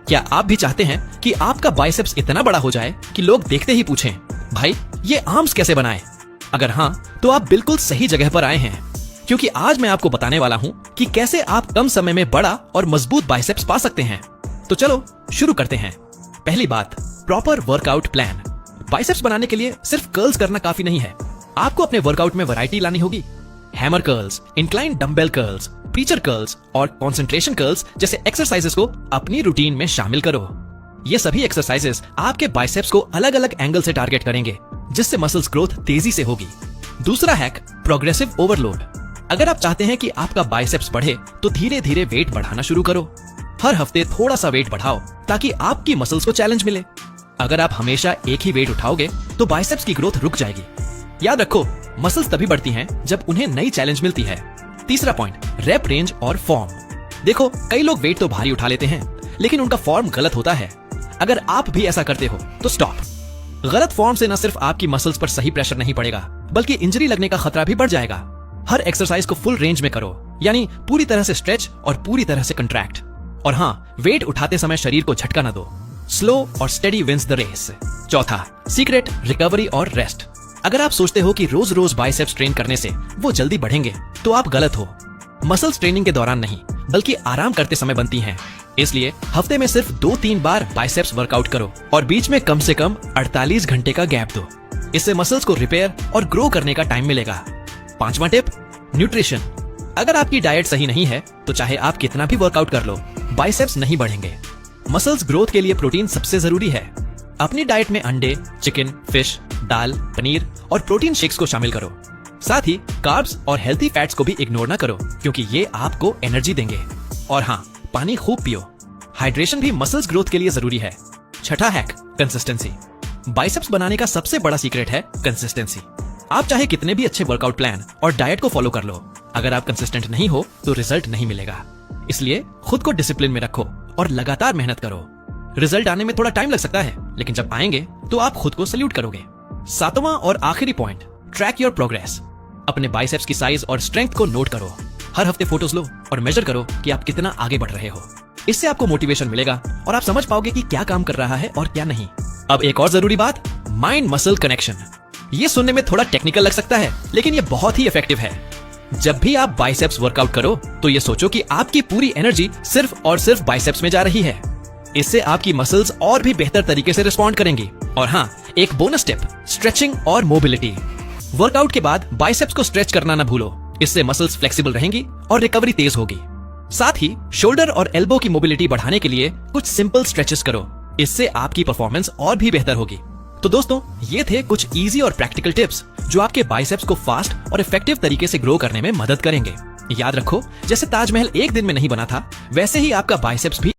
क्या आप भी चाहते हैं कि आपका बाइसेप्स इतना बड़ा हो जाए कि लोग देखते ही पूछें, भाई ये आर्म्स कैसे बनाए? अगर हाँ, तो आप बिल्कुल सही जगह पर आए हैं, क्योंकि आज मैं आपको बताने वाला हूँ कि कैसे आप कम समय में बड़ा और मजबूत बाइसेप्स पा सकते हैं। तो चलो शुरू करते हैं। पहली बात, प्रॉपर वर्कआउट प्लान। बाइसेप्स बनाने के लिए सिर्फ कर्ल्स करना काफी नहीं है, आपको अपने वर्कआउट में वैरायटी लानी होगी। Hammer curls, incline dumbbell curls, preacher curls और कंसंट्रेशन कर्ल्स जैसे एक्सरसाइजेस को अपनी रूटीन में शामिल करो। ये सभी एक्सरसाइजेस आपके बाइसेप्स को अलग अलग एंगल से टारगेट करेंगे, जिससे मसल्स ग्रोथ तेजी से होगी। दूसरा हैक, प्रोग्रेसिव ओवरलोड। अगर आप चाहते हैं कि आपका बाइसेप्स बढ़े तो धीरे धीरे वेट बढ़ाना शुरू करो। हर हफ्ते थोड़ा सा वेट बढ़ाओ ताकि आपकी मसल्स को चैलेंज मिले। अगर आप हमेशा एक ही वेट उठाओगे तो बाइसेप्स की ग्रोथ रुक जाएगी। याद रखो, मसल्स तभी बढ़ती हैं जब उन्हें नई चैलेंज मिलती है। तीसरा पॉइंट, रैप रेंज और फॉर्म। देखो, कई लोग वेट तो भारी उठा लेते हैं, लेकिन उनका फॉर्म गलत होता है। अगर आप भी ऐसा करते हो तो स्टॉप। गलत फॉर्म से न सिर्फ आपकी मसल्स पर सही प्रेशर नहीं पड़ेगा, बल्कि इंजरी लगने का खतरा भी बढ़ जाएगा। हर एक्सरसाइज को फुल रेंज में करो, यानी पूरी तरह से स्ट्रेच और पूरी तरह से कंट्रैक्ट। और हाँ, वेट उठाते समय शरीर को झटका न दो। स्लो और स्टेडी विंस द रेस। चौथा, सीक्रेट, रिकवरी और रेस्ट। अगर आप सोचते हो कि रोज रोज बाइसेप्स ट्रेन करने से वो जल्दी बढ़ेंगे, तो आप गलत हो। मसल्स ट्रेनिंग के दौरान नहीं, बल्कि आराम करते समय बनती हैं। इसलिए हफ्ते में सिर्फ 2-3 बार बाइसेप्स वर्कआउट करो और बीच में कम से कम 48 घंटे का गैप दो। इससे मसल्स को रिपेयर और ग्रो करने का टाइम मिलेगा। पांचवा टिप, न्यूट्रिशन। अगर आपकी डाइट सही नहीं है तो चाहे आप कितना भी वर्कआउट कर लो, बाइसेप्स नहीं बढ़ेंगे। मसल्स ग्रोथ के लिए प्रोटीन सबसे जरूरी है। अपनी डाइट में अंडे, चिकन, फिश, दाल, पनीर और प्रोटीन शेक्स को शामिल करो। साथ ही कार्ब्स और हेल्थी फैट्स को भी इग्नोर ना करो, क्योंकि ये आपको एनर्जी देंगे। और हाँ, पानी खूब पियो। हाइड्रेशन भी मसल्स ग्रोथ के लिए जरूरी है। छठा हैक, कंसिस्टेंसी। बाइसेप्स बनाने का सबसे बड़ा सीक्रेट है कंसिस्टेंसी। आप चाहे कितने भी अच्छे वर्कआउट प्लान और डाइट को फॉलो कर लो, अगर आप कंसिस्टेंट नहीं हो तो रिजल्ट नहीं मिलेगा। इसलिए खुद को डिसिप्लिन में रखो और लगातार मेहनत करो। रिजल्ट आने में थोड़ा टाइम लग सकता है, लेकिन जब आएंगे तो आप खुद को सल्यूट करोगे। सातवां और आखिरी पॉइंट, ट्रैक योर प्रोग्रेस। अपने बाइसेप्स की साइज और स्ट्रेंथ को नोट करो। हर हफ्ते फोटोज लो और मेजर करो कि आप कितना आगे बढ़ रहे हो। इससे आपको मोटिवेशन मिलेगा और आप समझ पाओगे कि क्या काम कर रहा है और क्या नहीं। अब एक और जरूरी बात, माइंड मसल कनेक्शन। ये सुनने में थोड़ा टेक्निकल लग सकता है, लेकिन ये बहुत ही इफेक्टिव है। जब भी आप बाइसेप्स वर्कआउट करो तो ये सोचो कि आपकी पूरी एनर्जी सिर्फ और सिर्फ बाइसेप्स में जा रही है। इससे आपकी मसल्स और भी बेहतर तरीके से रिस्पॉन्ड करेंगी। और हाँ, एक बोनस टिप, स्ट्रेचिंग और मोबिलिटी। वर्कआउट के बाद बाइसेप्स को स्ट्रेच करना ना भूलो। इससे मसल्स फ्लेक्सिबल रहेंगी और रिकवरी तेज होगी। साथ ही शोल्डर और एल्बो की मोबिलिटी बढ़ाने के लिए कुछ सिंपल स्ट्रेचेस करो। इससे आपकी परफॉर्मेंस और भी बेहतर होगी। तो दोस्तों, ये थे कुछ इजी और प्रैक्टिकल टिप्स जो आपके बाइसेप्स को फास्ट और इफेक्टिव तरीके से ग्रो करने में मदद करेंगे। याद रखो, जैसे ताजमहल एक दिन में नहीं बना था, वैसे ही आपका बाइसेप्स भी